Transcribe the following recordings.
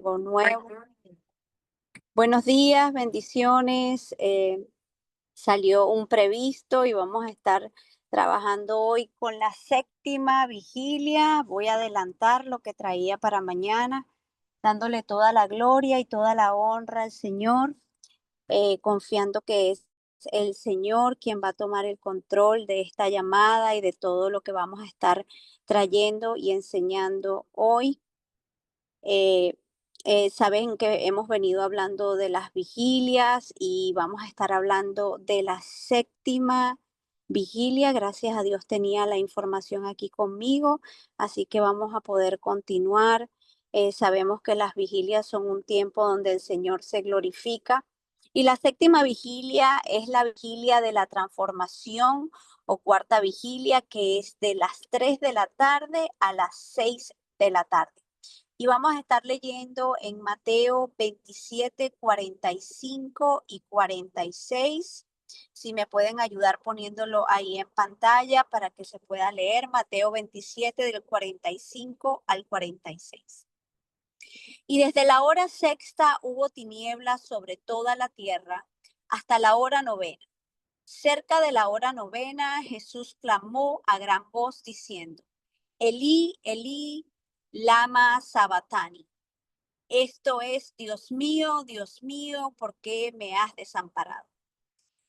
algo nuevo. Buenos días, bendiciones. Salió un previsto y vamos a estar trabajando hoy con la séptima vigilia. Voy a adelantar lo que traía para mañana, dándole toda la gloria y toda la honra al Señor, confiando que es el Señor quien va a tomar el control de esta llamada y de todo lo que vamos a estar trayendo y enseñando hoy. Eh, Saben que hemos venido hablando de las vigilias y vamos a estar hablando de la séptima vigilia. Gracias a Dios tenía la información aquí conmigo, así que vamos a poder continuar. Sabemos que las vigilias son un tiempo donde el Señor se glorifica y la séptima vigilia es la vigilia de la transformación o cuarta vigilia, que es de las 3 de la tarde a las 6 de la tarde. Y vamos a estar leyendo en Mateo 27, 45 y 46. Si me pueden ayudar poniéndolo ahí en pantalla para que se pueda leer. Mateo 27 del 45 al 46. Y desde la hora sexta hubo tinieblas sobre toda la tierra hasta la hora novena. Cerca de la hora novena, Jesús clamó a gran voz diciendo: Elí, Elí, lama sabatani. Esto es: Dios mío, ¿por qué me has desamparado?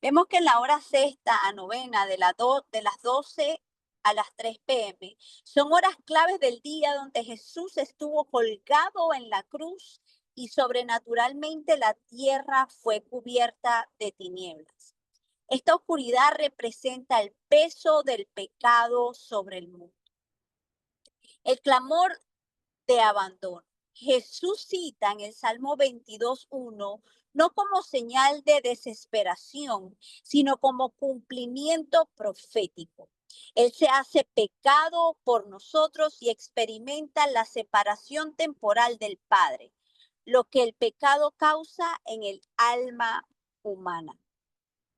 Vemos que en la hora sexta a novena, de las 12 a las 3 p.m., son horas claves del día donde Jesús estuvo colgado en la cruz y sobrenaturalmente la tierra fue cubierta de tinieblas. Esta oscuridad representa el peso del pecado sobre el mundo. El clamor de abandono. Jesús cita en el Salmo 22:1 no como señal de desesperación, sino como cumplimiento profético. Él se hace pecado por nosotros y experimenta la separación temporal del Padre, lo que el pecado causa en el alma humana.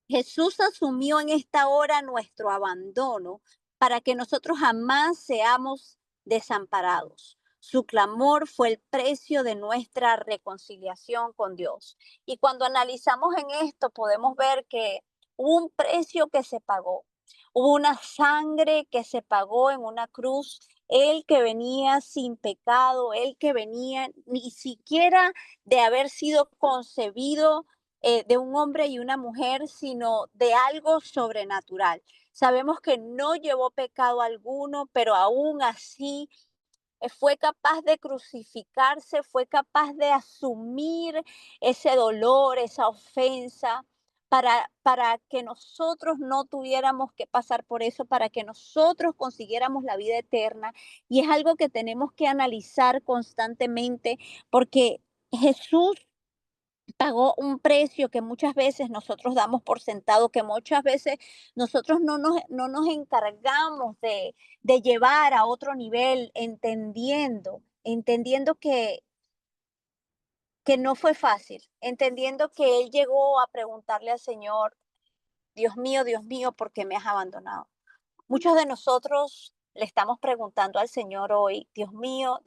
Jesús asumió en esta hora nuestro abandono para que nosotros jamás seamos desamparados. Su clamor fue el precio de nuestra reconciliación con Dios. Y cuando analizamos en esto, podemos ver que hubo un precio que se pagó. Hubo una sangre que se pagó en una cruz. Él que venía sin pecado, él que venía ni siquiera de haber sido concebido de un hombre y una mujer, sino de algo sobrenatural. Sabemos que no llevó pecado alguno, pero aún así fue capaz de crucificarse, fue capaz de asumir ese dolor, esa ofensa, para que nosotros no tuviéramos que pasar por eso, para que nosotros consiguiéramos la vida eterna. Y es algo que tenemos que analizar constantemente, porque Jesús pagó un precio que muchas veces nosotros damos por sentado, que muchas veces nosotros no nos encargamos de llevar a otro nivel, entendiendo que no fue fácil, entendiendo que Él llegó a preguntarle al Señor: Dios mío, ¿por qué me has abandonado? Muchos de nosotros le estamos preguntando al Señor hoy: Dios mío,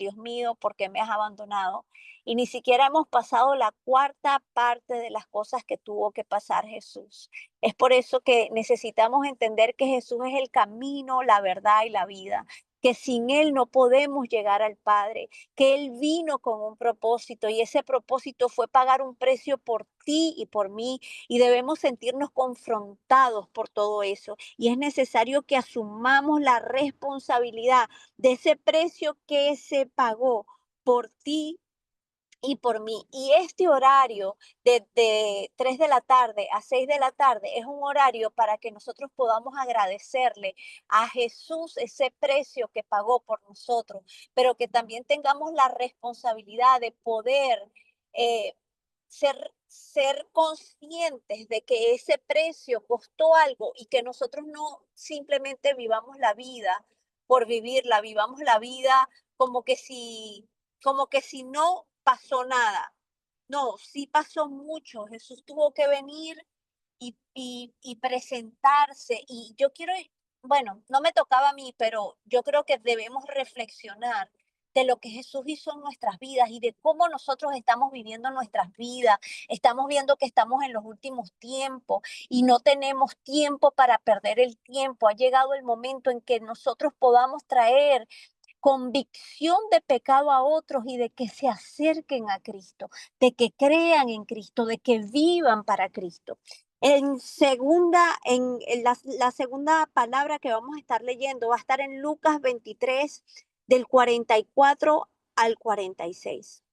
¿por qué me has abandonado? Y ni siquiera hemos pasado la cuarta parte de las cosas que tuvo que pasar Jesús. Es por eso que necesitamos entender que Jesús es el camino, la verdad y la vida, que sin Él no podemos llegar al Padre, que Él vino con un propósito y ese propósito fue pagar un precio por ti y por mí, y debemos sentirnos confrontados por todo eso. Y es necesario que asumamos la responsabilidad de ese precio que se pagó por ti y por mí. Y este horario de 3 de la tarde a 6 de la tarde es un horario para que nosotros podamos agradecerle a Jesús ese precio que pagó por nosotros, pero que también tengamos la responsabilidad de poder eh, ser conscientes de que ese precio costó algo y que nosotros no simplemente vivamos la vida por vivirla, vivamos la vida como que si no pasó nada. No, sí pasó mucho. Jesús tuvo que venir y presentarse. Y yo quiero, bueno, no me tocaba a mí, pero yo creo que debemos reflexionar de lo que Jesús hizo en nuestras vidas y de cómo nosotros estamos viviendo nuestras vidas. Estamos viendo que estamos en los últimos tiempos y no tenemos tiempo para perder el tiempo. Ha llegado el momento en que nosotros podamos traer convicción de pecado a otros y de que se acerquen a Cristo, de que crean en Cristo, de que vivan para Cristo. La segunda palabra que vamos a estar leyendo va a estar en Lucas 23, del 44 al 46.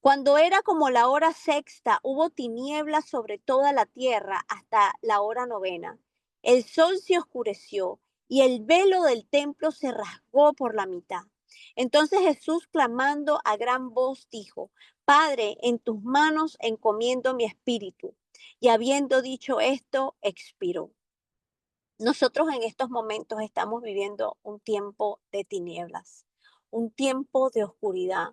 Cuando era como la hora sexta, hubo tinieblas sobre toda la tierra hasta la hora novena. El sol se oscureció y el velo del templo se rasgó por la mitad. Entonces Jesús, clamando a gran voz, dijo: Padre, en tus manos encomiendo mi espíritu. Y habiendo dicho esto, expiró. Nosotros en estos momentos estamos viviendo un tiempo de tinieblas, un tiempo de oscuridad,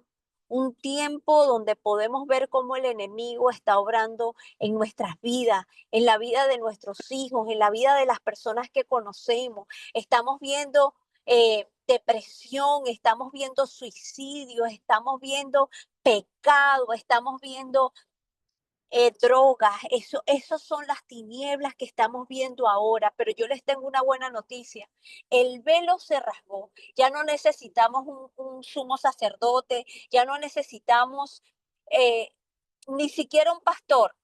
un tiempo donde podemos ver cómo el enemigo está obrando en nuestras vidas, en la vida de nuestros hijos, en la vida de las personas que conocemos. Estamos viendo depresión, estamos viendo suicidio, estamos viendo pecado, estamos viendo drogas, esos son las tinieblas que estamos viendo ahora, pero yo les tengo una buena noticia. El velo se rasgó, ya no necesitamos un sumo sacerdote, ya no necesitamos eh, ni siquiera un pastor.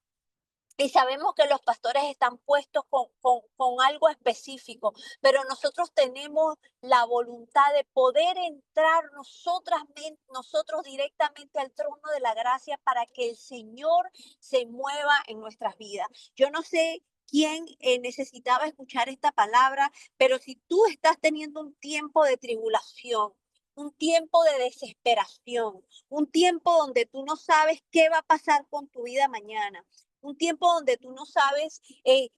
Y sabemos que los pastores están puestos con algo específico, pero nosotros tenemos la voluntad de poder entrar nosotros directamente al trono de la gracia para que el Señor se mueva en nuestras vidas. Yo no sé quién necesitaba escuchar esta palabra, pero si tú estás teniendo un tiempo de tribulación, un tiempo de desesperación, un tiempo donde tú no sabes qué va a pasar con tu vida mañana, un tiempo donde tú no sabes,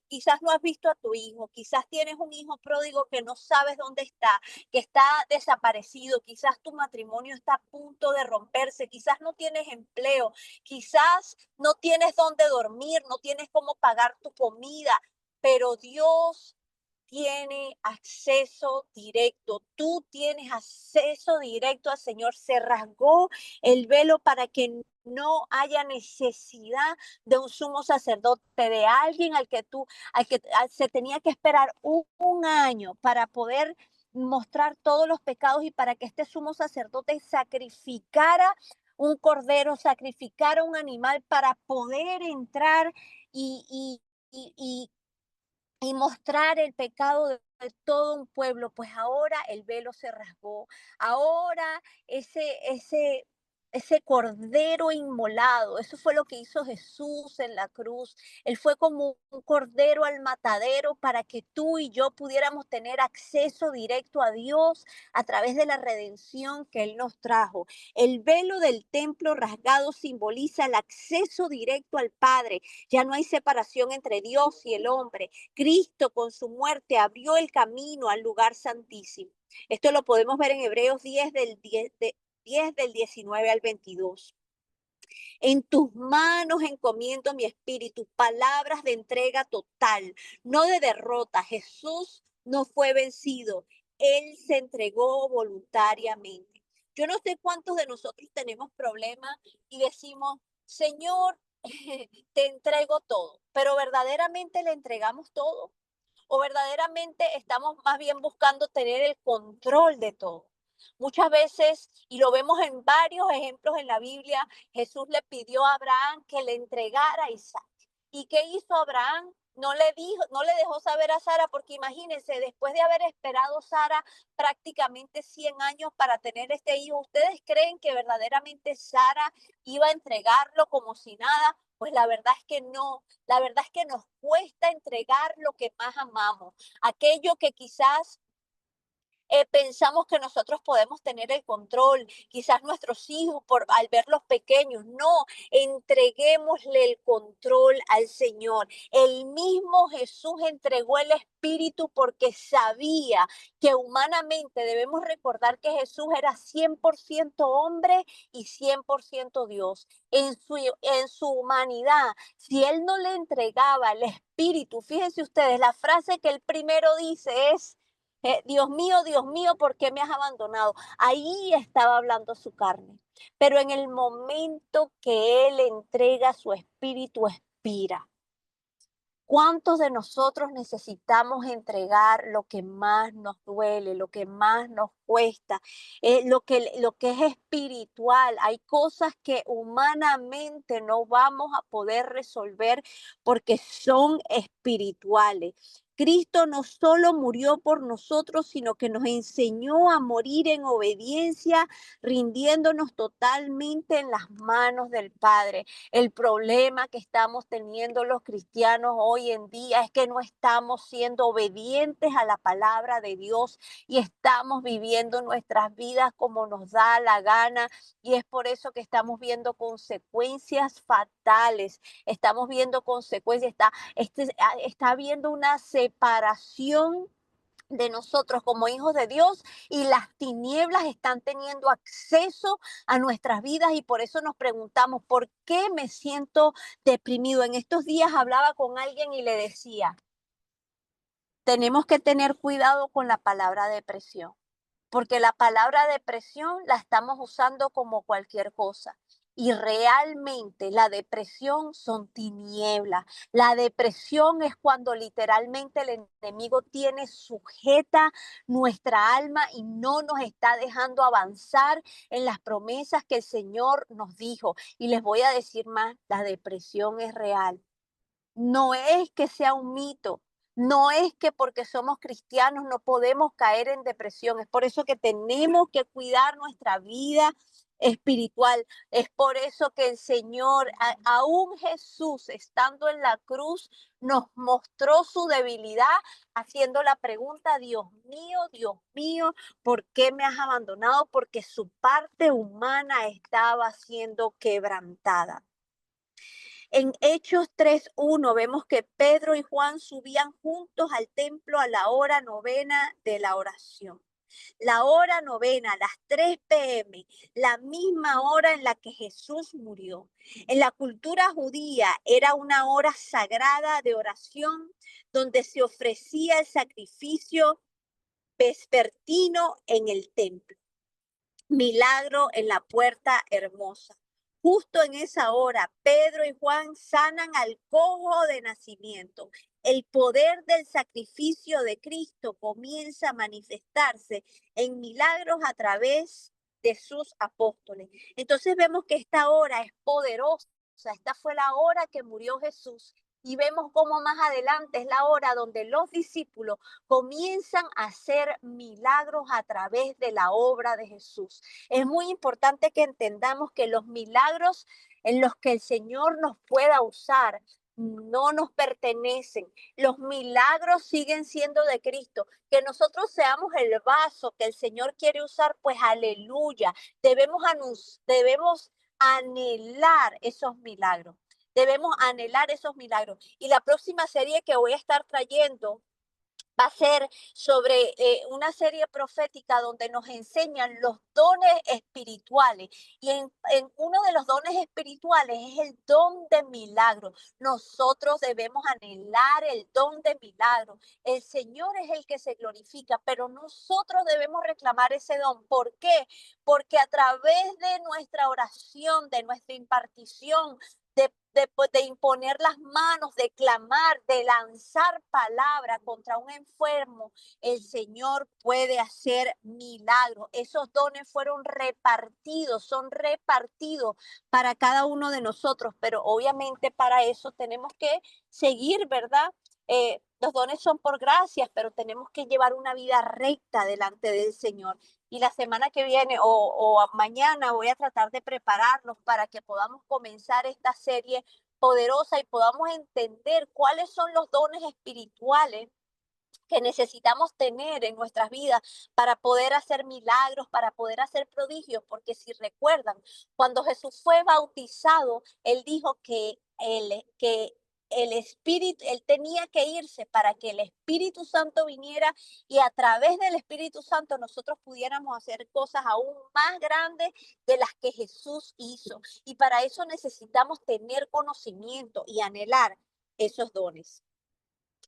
quizás no has visto a tu hijo, quizás tienes un hijo pródigo que no sabes dónde está, que está desaparecido, quizás tu matrimonio está a punto de romperse, quizás no tienes empleo, quizás no tienes dónde dormir, no tienes cómo pagar tu comida, pero Dios tiene acceso directo, tú tienes acceso directo al Señor. Se rasgó el velo para que no haya necesidad de un sumo sacerdote, de alguien se tenía que esperar un año para poder mostrar todos los pecados y para que este sumo sacerdote sacrificara un cordero, sacrificara un animal para poder entrar y, y, y, y mostrar el pecado de todo un pueblo. Pues ahora el velo se rasgó, ahora ese cordero inmolado, eso fue lo que hizo Jesús en la cruz. Él fue como un cordero al matadero para que tú y yo pudiéramos tener acceso directo a Dios a través de la redención que Él nos trajo. El velo del templo rasgado simboliza el acceso directo al Padre. Ya no hay separación entre Dios y el hombre. Cristo con su muerte abrió el camino al lugar santísimo. Esto lo podemos ver en Hebreos 10 del 19 al 22. En tus manos encomiendo mi espíritu, palabras de entrega total, no de derrota. Jesús no fue vencido, Él se entregó voluntariamente. Yo no sé cuántos de nosotros tenemos problemas y decimos: Señor, te entrego todo, pero verdaderamente le entregamos todo o verdaderamente estamos más bien buscando tener el control de todo. Muchas veces, y lo vemos en varios ejemplos en la Biblia, Jesús le pidió a Abraham que le entregara a Isaac. ¿Y qué hizo Abraham? No le dejó saber a Sara, porque imagínense, después de haber esperado Sara prácticamente 100 años para tener este hijo, ¿ustedes creen que verdaderamente Sara iba a entregarlo como si nada? Pues la verdad es que no, la verdad es que nos cuesta entregar lo que más amamos, aquello que quizás pensamos que nosotros podemos tener el control, quizás nuestros hijos al verlos pequeños. No, entreguémosle el control al Señor. El mismo Jesús entregó el Espíritu porque sabía que humanamente debemos recordar que Jesús era 100% hombre y 100% Dios. En su humanidad, si Él no le entregaba el Espíritu, fíjense ustedes, la frase que Él primero dice es: Dios mío, ¿por qué me has abandonado? Ahí estaba hablando su carne. Pero en el momento que Él entrega su espíritu, expira. ¿Cuántos de nosotros necesitamos entregar lo que más nos duele, lo que más nos cuesta, lo que es espiritual? Hay cosas que humanamente no vamos a poder resolver porque son espirituales. Cristo no solo murió por nosotros, sino que nos enseñó a morir en obediencia, rindiéndonos totalmente en las manos del Padre. El problema que estamos teniendo los cristianos hoy en día es que no estamos siendo obedientes a la palabra de Dios y estamos viviendo nuestras vidas como nos da la gana, y es por eso que estamos viendo consecuencias fatales. Estamos viendo consecuencias, está habiendo una separación de nosotros como hijos de Dios, y las tinieblas están teniendo acceso a nuestras vidas, y por eso nos preguntamos, ¿por qué me siento deprimido? En estos días hablaba con alguien y le decía, tenemos que tener cuidado con la palabra depresión, porque la palabra depresión la estamos usando como cualquier cosa. Y realmente la depresión son tinieblas. La depresión es cuando literalmente el enemigo tiene sujeta nuestra alma y no nos está dejando avanzar en las promesas que el Señor nos dijo. Y les voy a decir más, la depresión es real. No es que sea un mito, no es que porque somos cristianos no podemos caer en depresión. Es por eso que tenemos que cuidar nuestra vida espiritual. Es por eso que el Señor, aún Jesús estando en la cruz, nos mostró su debilidad haciendo la pregunta, Dios mío, ¿por qué me has abandonado? Porque su parte humana estaba siendo quebrantada. En Hechos 3:1 vemos que Pedro y Juan subían juntos al templo a la hora novena de la oración. La hora novena, las 3 p.m., la misma hora en la que Jesús murió. En la cultura judía era una hora sagrada de oración donde se ofrecía el sacrificio vespertino en el templo. Milagro en la puerta hermosa. Justo en esa hora, Pedro y Juan sanan al cojo de nacimiento. El poder del sacrificio de Cristo comienza a manifestarse en milagros a través de sus apóstoles. Entonces vemos que esta hora es poderosa. Esta fue la hora que murió Jesús. Y vemos cómo más adelante es la hora donde los discípulos comienzan a hacer milagros a través de la obra de Jesús. Es muy importante que entendamos que los milagros en los que el Señor nos pueda usar no nos pertenecen. Los milagros siguen siendo de Cristo. Que nosotros seamos el vaso que el Señor quiere usar, pues aleluya. Debemos anhelar esos milagros. Debemos anhelar esos milagros. Y la próxima serie que voy a estar trayendo va a ser sobre una serie profética donde nos enseñan los dones espirituales. Y en uno de los dones espirituales es el don de milagro. Nosotros debemos anhelar el don de milagro. El Señor es el que se glorifica, pero nosotros debemos reclamar ese don. ¿Por qué? Porque a través de nuestra oración, de nuestra impartición, de imponer las manos, de clamar, de lanzar palabra contra un enfermo, el Señor puede hacer milagros. Esos dones fueron repartidos, son repartidos para cada uno de nosotros, pero obviamente para eso tenemos que seguir, ¿verdad? Los dones son por gracias, pero tenemos que llevar una vida recta delante del Señor. Y la semana que viene o mañana voy a tratar de prepararnos para que podamos comenzar esta serie poderosa y podamos entender cuáles son los dones espirituales que necesitamos tener en nuestras vidas para poder hacer milagros, para poder hacer prodigios, porque si recuerdan, cuando Jesús fue bautizado, él dijo que el Espíritu, él tenía que irse para que el Espíritu Santo viniera y a través del Espíritu Santo nosotros pudiéramos hacer cosas aún más grandes de las que Jesús hizo. Y para eso necesitamos tener conocimiento y anhelar esos dones.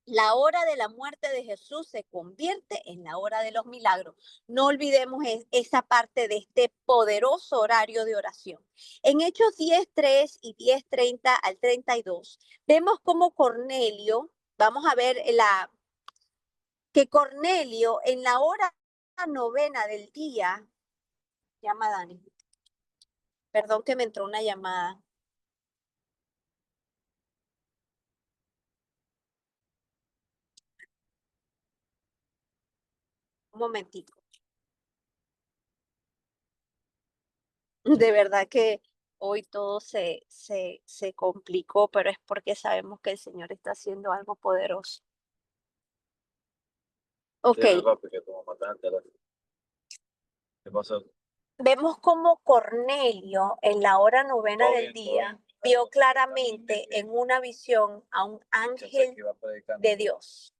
La hora de la muerte de Jesús se convierte en la hora de los milagros. No olvidemos esa parte de este poderoso horario de oración. En Hechos 10:3 y 10:30 al 32, vemos cómo Cornelio, vamos a ver que Cornelio en la hora novena del día, llama Dani, perdón que me entró una llamada, un momentico. De verdad que hoy todo se complicó, pero es porque sabemos que el Señor está haciendo algo poderoso. Ok, Dime, papi, que tu mamá está en el teléfono. ¿Qué pasó? vemos cómo Cornelio en la hora novena Todo del bien, todo bien. día vio claramente en una visión a un Pensé ángel que iba a predicar. de Dios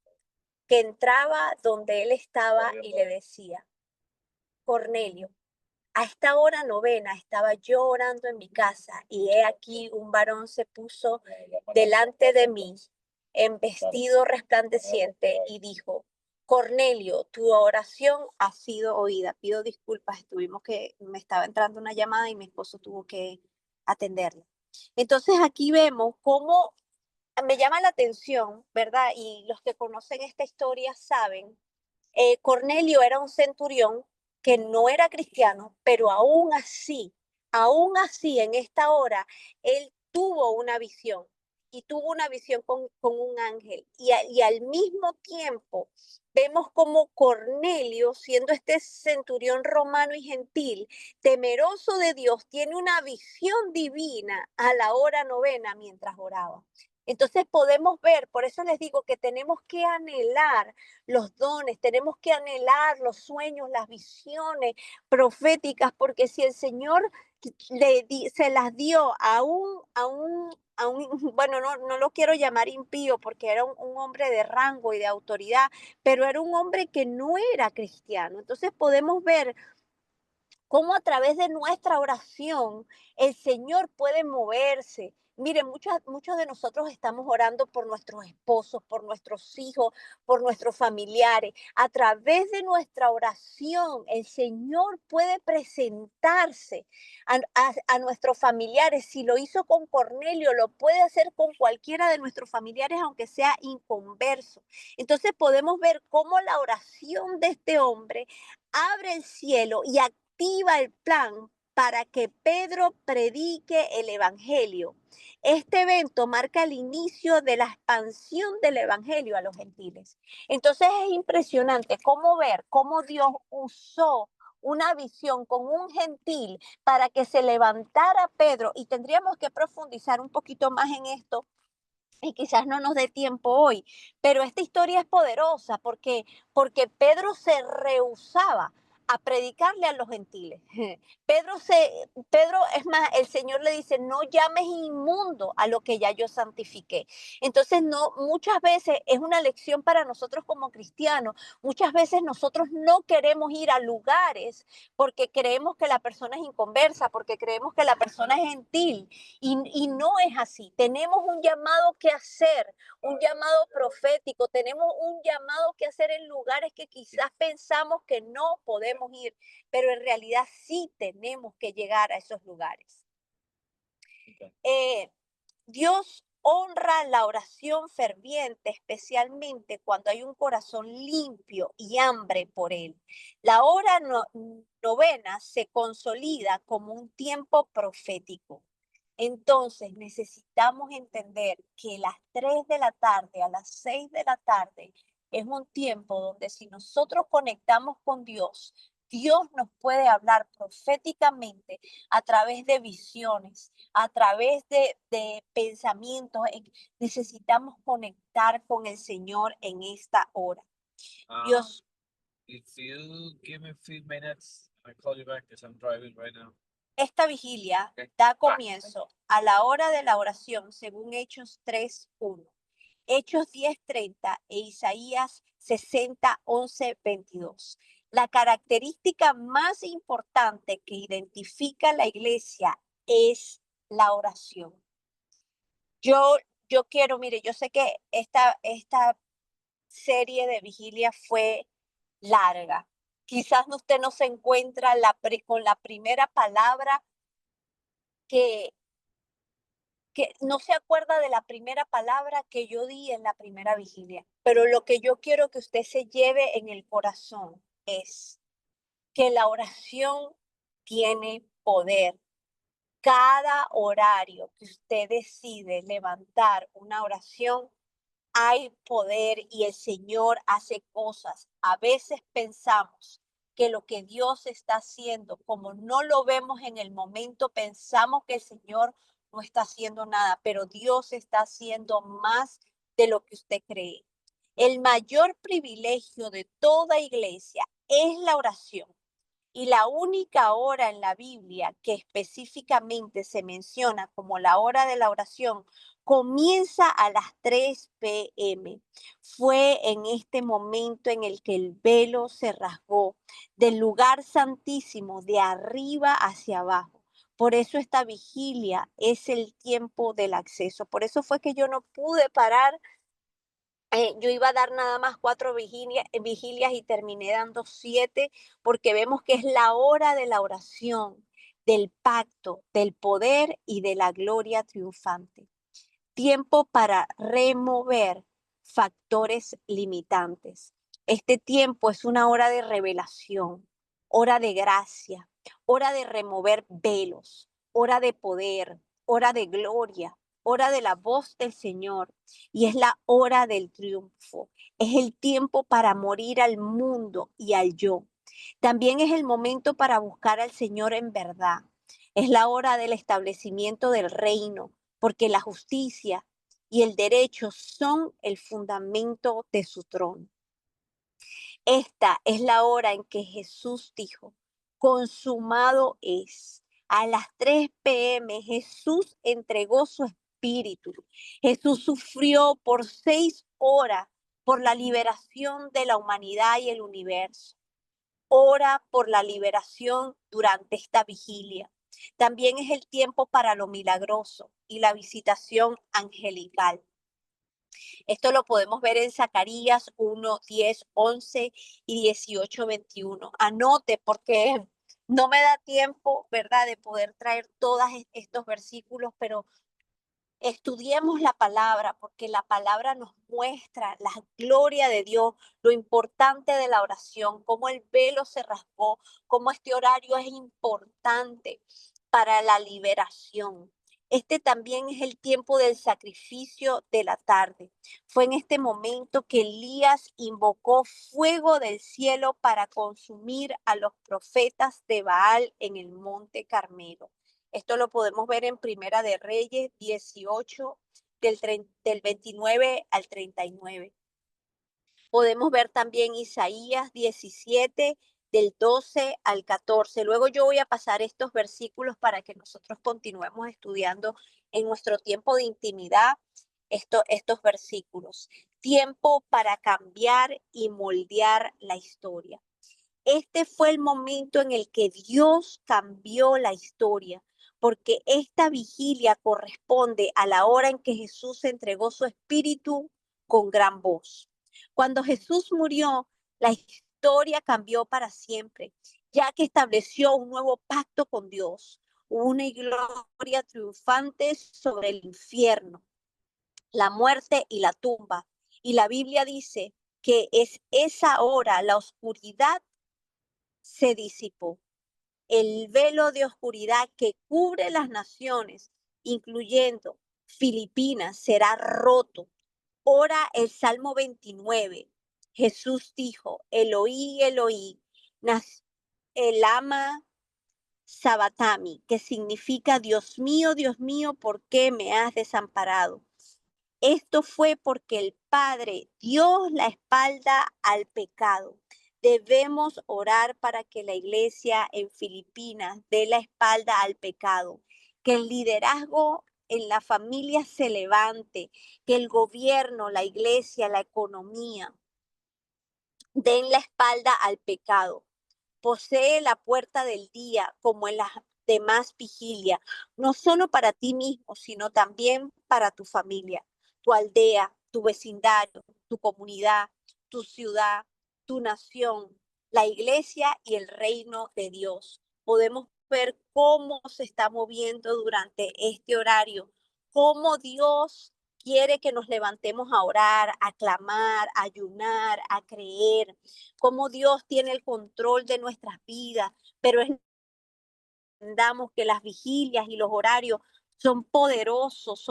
que entraba donde él estaba Todo bien, y todo le bien. decía, Cornelio, a esta hora novena estaba yo orando en mi casa y he aquí un varón se puso delante de mí en vestido resplandeciente y dijo, Cornelio, tu oración ha sido oída. Pido disculpas, me estaba entrando una llamada y mi esposo tuvo que atenderla. Entonces aquí vemos cómo me llama la atención, ¿verdad? Y los que conocen esta historia saben Cornelio era un centurión que no era cristiano, pero aún así en esta hora, él tuvo una visión y tuvo una visión con un ángel. Y al mismo tiempo vemos como Cornelio, siendo este centurión romano y gentil, temeroso de Dios, tiene una visión divina a la hora novena mientras oraba. Entonces podemos ver, por eso les digo que tenemos que anhelar los dones, tenemos que anhelar los sueños, las visiones proféticas, porque si el Señor se las dio bueno, no lo quiero llamar impío porque era un hombre de rango y de autoridad, pero era un hombre que no era cristiano. Entonces podemos ver cómo a través de nuestra oración el Señor puede moverse. Miren, muchos de nosotros estamos orando por nuestros esposos, por nuestros hijos, por nuestros familiares. A través de nuestra oración, el Señor puede presentarse a nuestros familiares. Si lo hizo con Cornelio, lo puede hacer con cualquiera de nuestros familiares, aunque sea inconverso. Entonces podemos ver cómo la oración de este hombre abre el cielo y activa el plan para que Pedro predique el Evangelio. Este evento marca el inicio de la expansión del Evangelio a los gentiles. Entonces es impresionante cómo ver cómo Dios usó una visión con un gentil para que se levantara Pedro, y tendríamos que profundizar un poquito más en esto y quizás no nos dé tiempo hoy, pero esta historia es poderosa porque Pedro se rehusaba a predicarle a los gentiles. Pedro, es más, el Señor le dice, no llames inmundo a lo que ya yo santifiqué. Entonces, no, muchas veces es una lección para nosotros como cristianos. Muchas veces nosotros no queremos ir a lugares porque creemos que la persona es inconversa, porque creemos que la persona es gentil. Y no es así. Tenemos un llamado que hacer, un llamado profético, tenemos un llamado que hacer en lugares que quizás pensamos que no podemos ir, pero en realidad sí tenemos que llegar a esos lugares. Eh, Dios honra la oración ferviente, especialmente cuando hay un corazón limpio y hambre por Él. La hora novena se consolida como un tiempo profético. Entonces necesitamos entender que las 3 de la tarde a las 6 de la tarde es un tiempo donde si nosotros conectamos con Dios, Dios nos puede hablar proféticamente a través de visiones, a través de pensamientos. Necesitamos conectar con el Señor en esta hora. Dios, If you give me a few minutes, I call you back because I'm driving right now. esta vigilia da comienzo a la hora de la oración según Hechos 3:1. Hechos 10:30 e Isaías 60:11-22. La característica más importante que identifica la iglesia es la oración. Yo, yo quiero, mire, yo sé que esta serie de vigilia fue larga. Quizás usted no se encuentra con la primera palabra que, que no se acuerda de la primera palabra que yo di en la primera vigilia, pero lo que yo quiero que usted se lleve en el corazón es que la oración tiene poder. Cada horario que usted decide levantar una oración, hay poder y el Señor hace cosas. A veces pensamos que lo que Dios está haciendo, como no lo vemos en el momento, pensamos que el Señor no está haciendo nada, pero Dios está haciendo más de lo que usted cree. El mayor privilegio de toda iglesia es la oración. Y la única hora en la Biblia que específicamente se menciona como la hora de la oración comienza a las 3 p.m. Fue en este momento en el que el velo se rasgó del lugar santísimo de arriba hacia abajo. Por eso esta vigilia es el tiempo del acceso. Por eso fue que yo no pude parar. Yo iba a dar nada más 4 vigilias y terminé dando 7 porque vemos que es la hora de la oración, del pacto, del poder y de la gloria triunfante. Tiempo para remover factores limitantes. Este tiempo es una hora de revelación, hora de gracia, hora de remover velos, hora de poder, hora de gloria, hora de la voz del Señor y es la hora del triunfo. Es el tiempo para morir al mundo y al yo. También es el momento para buscar al Señor en verdad. Es la hora del establecimiento del reino, porque la justicia y el derecho son el fundamento de su trono. Esta es la hora en que Jesús dijo, consumado es. A las 3 p.m. Jesús entregó su espíritu. Jesús sufrió por 6 horas por la liberación de la humanidad y el universo. Ora por la liberación durante esta vigilia. También es el tiempo para lo milagroso y la visitación angelical. Esto lo podemos ver en Zacarías 1, 10, 11 y 18, 21. Anote porque no me da tiempo, ¿verdad?, de poder traer todos estos versículos, pero estudiemos la palabra porque la palabra nos muestra la gloria de Dios, lo importante de la oración, cómo el velo se rasgó, cómo este horario es importante para la liberación. Este también es el tiempo del sacrificio de la tarde. Fue en este momento que Elías invocó fuego del cielo para consumir a los profetas de Baal en el monte Carmelo. Esto lo podemos ver en Primera de Reyes 18, del 29 al 39. Podemos ver también Isaías 17, del 12 al 14. Luego yo voy a pasar estos versículos para que nosotros continuemos estudiando en nuestro tiempo de intimidad estos versículos. Tiempo para cambiar y moldear la historia. Este fue el momento en el que Dios cambió la historia, porque esta vigilia corresponde a la hora en que Jesús entregó su espíritu con gran voz. Cuando Jesús murió, la historia cambió para siempre, ya que estableció un nuevo pacto con Dios, una gloria triunfante sobre el infierno, la muerte y la tumba. Y la Biblia dice que es esa hora la oscuridad se disipó. El velo de oscuridad que cubre las naciones, incluyendo Filipinas, será roto. Ora el Salmo 29. Jesús dijo, Eloí, Eloí, el ama Sabatami, que significa Dios mío, ¿por qué me has desamparado? Esto fue porque el Padre dio la espalda al pecado. Debemos orar para que la iglesia en Filipinas dé la espalda al pecado, que el liderazgo en la familia se levante, que el gobierno, la iglesia, la economía den la espalda al pecado. Posee la puerta del día como en las demás vigilias, no solo para ti mismo, sino también para tu familia, tu aldea, tu vecindario, tu comunidad. tu ciudad, tu nación, la iglesia y el reino de Dios. Podemos ver cómo se está moviendo durante este horario, cómo Dios quiere que nos levantemos a orar, a clamar, a ayunar, a creer, cómo Dios tiene el control de nuestras vidas, pero entendamos que las vigilias y los horarios son poderosos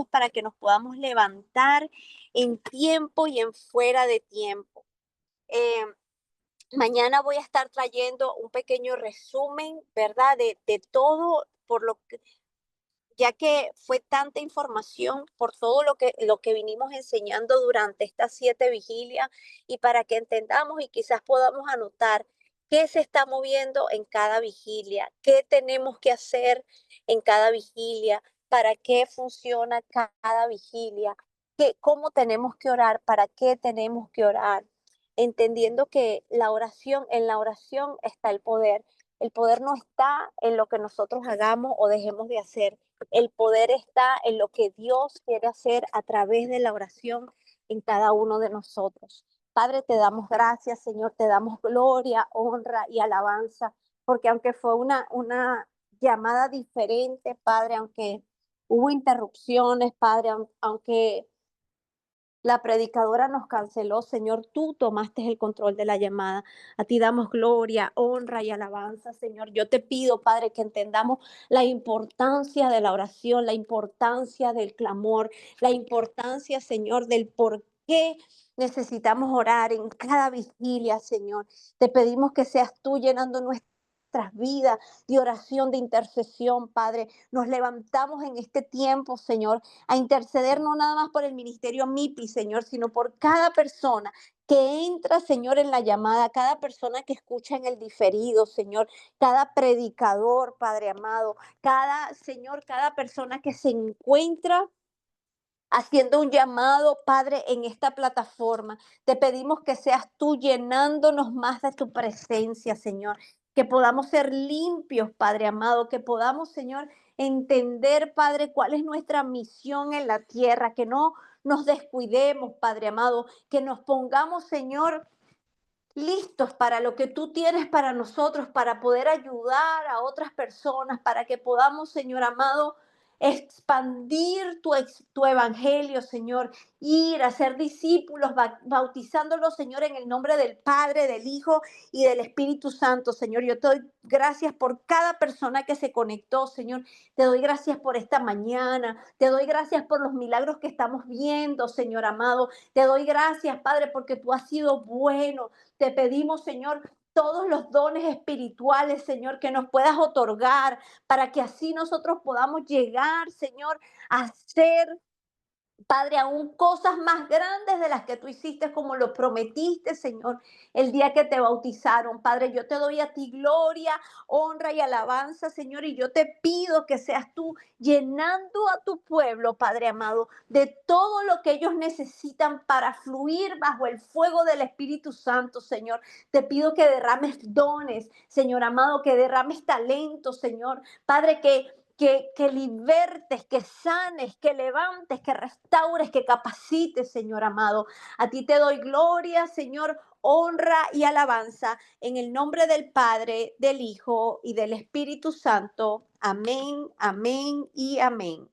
para que nos podamos levantar en tiempo y en fuera de tiempo. Eh, Mañana voy a estar trayendo un pequeño resumen, ¿verdad? De todo, por lo que, ya que fue tanta información por todo lo que vinimos enseñando durante estas 7 vigilias y para que entendamos y quizás podamos anotar qué se está moviendo en cada vigilia, qué tenemos que hacer en cada vigilia, para qué funciona cada vigilia, cómo tenemos que orar, para qué tenemos que orar, entendiendo que en la oración está el poder. El poder no está en lo que nosotros hagamos o dejemos de hacer. El poder está en lo que Dios quiere hacer a través de la oración en cada uno de nosotros. Padre, te damos gracias, Señor, te damos gloria, honra y alabanza, porque aunque fue una llamada diferente, Padre, aunque hubo interrupciones, Padre, aunque la predicadora nos canceló, Señor, tú tomaste el control de la llamada. A ti damos gloria, honra y alabanza, Señor. Yo te pido, Padre, que entendamos la importancia de la oración, la importancia del clamor, la importancia, Señor, del por qué necesitamos orar en cada vigilia, Señor. Te pedimos que seas tú llenando nuestras vidas de oración, de intercesión, Padre. Nos levantamos en este tiempo, Señor, a interceder no nada más por el ministerio MIPI, Señor, sino por cada persona que entra, Señor, en la llamada, cada persona que escucha en el diferido, Señor, cada predicador, Padre amado, Señor, cada persona que se encuentra haciendo un llamado, Padre, en esta plataforma. Te pedimos que seas tú llenándonos más de tu presencia, Señor. Que podamos ser limpios, Padre amado. Que podamos, Señor, entender, Padre, cuál es nuestra misión en la tierra. Que no nos descuidemos, Padre amado. Que nos pongamos, Señor, listos para lo que tú tienes para nosotros, para poder ayudar a otras personas, para que podamos, Señor amado, expandir tu evangelio, Señor, ir a ser discípulos, bautizándolos, Señor, en el nombre del Padre, del Hijo y del Espíritu Santo, Señor. Yo te doy gracias por cada persona que se conectó, Señor. Te doy gracias por esta mañana. Te doy gracias por los milagros que estamos viendo, Señor amado. Te doy gracias, Padre, porque tú has sido bueno. Te pedimos, Señor, todos los dones espirituales, Señor, que nos puedas otorgar para que así nosotros podamos llegar, Señor, a ser, Padre, aún cosas más grandes de las que tú hiciste, como lo prometiste, Señor, el día que te bautizaron. Padre, yo te doy a ti gloria, honra y alabanza, Señor, y yo te pido que seas tú llenando a tu pueblo, Padre amado, de todo lo que ellos necesitan para fluir bajo el fuego del Espíritu Santo, Señor. Te pido que derrames dones, Señor amado, que derrames talentos, Señor. Padre, que libertes, que sanes, que levantes, que restaures, que capacites, Señor amado. A ti te doy gloria, Señor, honra y alabanza en el nombre del Padre, del Hijo y del Espíritu Santo. Amén, amén y amén.